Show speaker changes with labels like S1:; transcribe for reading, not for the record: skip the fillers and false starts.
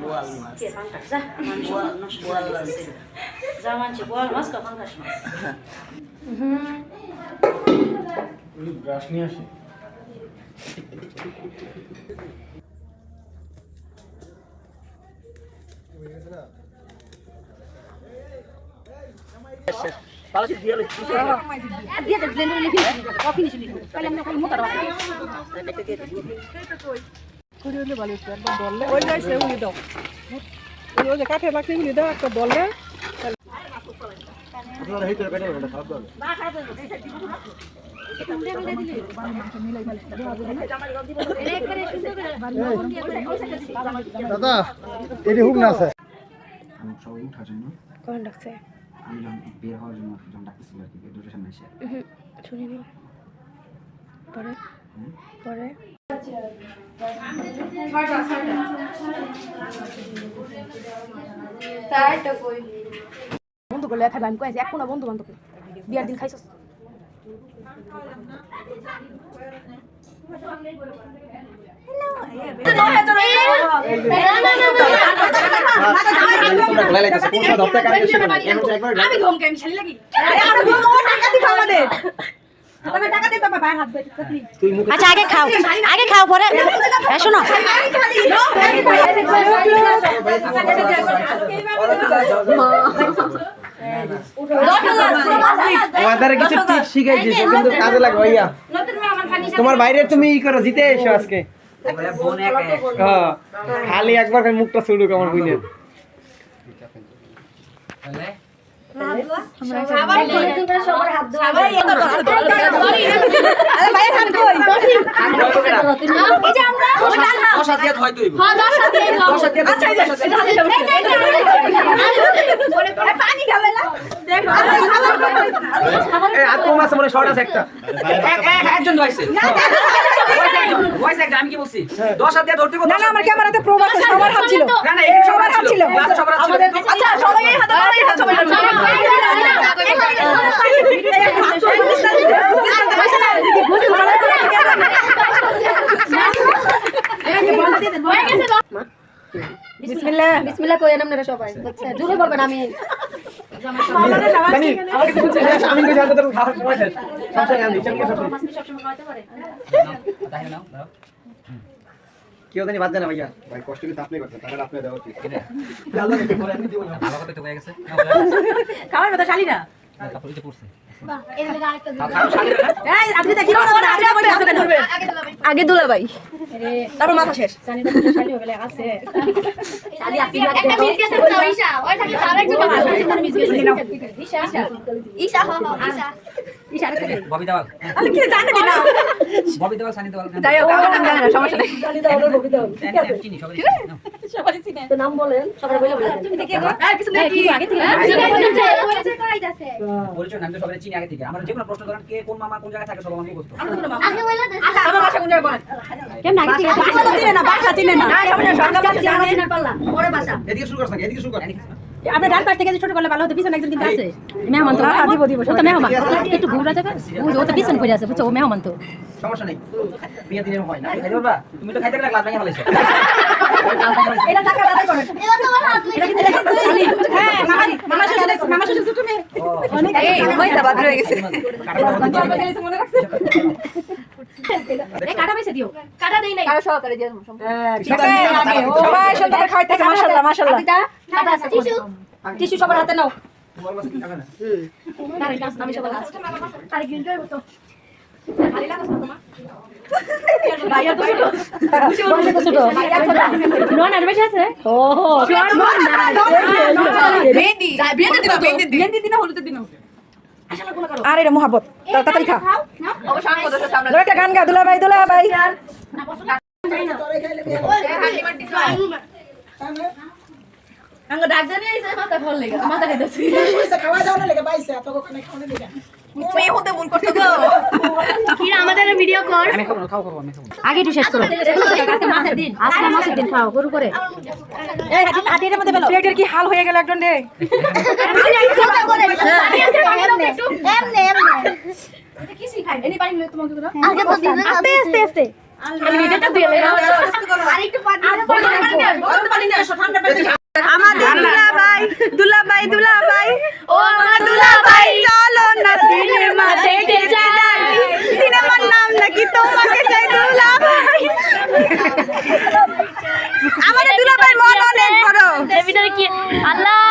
S1: বোয়াল মাছ যা মানছি বোয়াল মাছ কখন খাস মাছ
S2: ব্রাশ নিয়ে আসি
S3: কাঠের লাকড়িগুলি দাও একটা দলে
S2: দাদা এটি হুক না আছে
S4: সবাই উঠার জন্য
S3: কোন ডাকছে
S4: আমি যখন বের হওয়ার জন্য যখন ডাকতেছিল আর কি দুটোর সামনে এসে
S3: শুনিনি পরে পরে বন্ধু করলে খাই আমি কয়েছি এক কোনা বন্ধু বান্ধব বিয়ার দিন খাইছস
S1: আচ্ছা আগে খাও পরে শোনো
S5: কিছু টিপস শিখাইছি কিন্তু কাজে লাগবে ভাইয়া তোমার বাইরে তুমি ই করো জিতে এসো আজকে খালি একবার মুখটা ছুড়ুক আমার বুঝলেন
S6: আমি কি বলছি 10 হাত দিয়ে ধরতে
S3: না না আমার ক্যামেরাতে প্রুফ আছে সবার হাত ছিল
S6: না না সবার হাত ছিল
S3: আচ্ছা সবাই হাত সবাই বিসমিল্লাহ বিসমিল্লাহ কইেন আপনারা সবাই আচ্ছা জোরে বলবেন আমি
S5: আমি তো জানতে তো খাওয়ার সময় শেষ সবসময় আমি কেউ জানি বাদ না ভাইয়া
S2: ভাই কষ্ট কিন্তু আপনি করছেন টাকাটা আপনি দেওয়া উচিত
S6: ভালো কথা তো হয়ে গেছে
S1: খাওয়ার কথা শালিরা
S6: তারপরে যে পড়ছে
S3: আগে দুলা ভাই তারপর মাথা শেষ
S6: ববি দেওয়াল ববি দেওয়াল সানি দেওয়াল
S3: সমস্যা নেই
S6: চিনি
S3: সবাই চিনে নাম বলেন সবাই বলে
S6: পরিচয় নাম তো সবাই চিনি আগে থেকে আমরা যে কোনো প্রশ্ন করেন কে কোন মামা কোন জায়গায় থাকে সব আমি বুঝতো
S3: আমার বাসা কোন জায়গায় বলেন কেমন আগে থেকে বাসা তো চিনে না বাসা চিনে না আমরা সরকার চিনে পারলা পরে বাসা
S6: এদিকে শুরু করছ না এদিকে শুরু কর
S3: আপনি ডান পাশ থেকে ছোট করলে ভালো হতো পিছনে একজন কিন্তু আছে মেহমান তো দিব ও তো মেহমান একটু ঘুরা যাবে ও তো পিছনে পড়ে আছে বুঝছো ও মেহমান তো
S6: সমস্যা নেই বিয়ে দিনের হয় না খাইতে পারবা তুমি তো খাইতে গেলে গ্লাস ভেঙে ফেলেছো
S3: এটা টাকা দাদা করেন এটা কিন্তু হ্যাঁ মামা শ্বশুর ছোট মেয়ে অনেক এই হইতা বাদ হয়ে গেছে মনে রাখছে এই কাটা বেশি দিও কাটা দেই নাই কাটা সহকারে দিয়ে আগে ও ভাই সুন্দর খাইতেছে মাশাআল্লাহ মাশাআল্লাহ কাটা আছে টিস্যু সবার হাতে নাও
S2: তোমার মাসে কি খাবে না
S3: না রে আমি সবার হাতে আরে গিলতে হবে তো ভালো লাগছে তোমার ভাইয়া তো ছোট ভাইয়া ছোট নন আর বেশি আছে ও বেন্দি দিনা হলুদ দিনা আরে রে মোহাব্বত তাড়াতাড়ি খা অবশ্যই আমাদের সামনে একটা গান গা দুলা ভাই আঙ্গ ডাক জানি আইছে মাথা ফল লাগা মাথা খাইতেছি পয়সা খাওয়া দাও না লাগা বাইছে তো ওখানে খাওয়া লাগা তুই হতে ভুল করছিস তো কি আমাদের ভিডিও কর
S6: আমি খাও আমি খাবো
S3: আগে একটু শেষ করো আজকে মাছের দিন খাও গরু করে এই হাতের মধ্যে ফেলো প্লেটের কি হাল হয়ে গেল একজন রে এমনে এটা কিছুই খাই এনি পানি তোমাকে আগে তো দিন আস্তে আস্তে আরে একটু দুলাভাই দুলাভাই ও আমার দুলাভাই চলো না সিনেমা দেখতে যাই সিনেমার নাম নাকি তোমাকে চাই দুলাভাই আমাদের দুলাভাই মন অনেক বড়
S7: এর ভিতরে কি আল্লাহ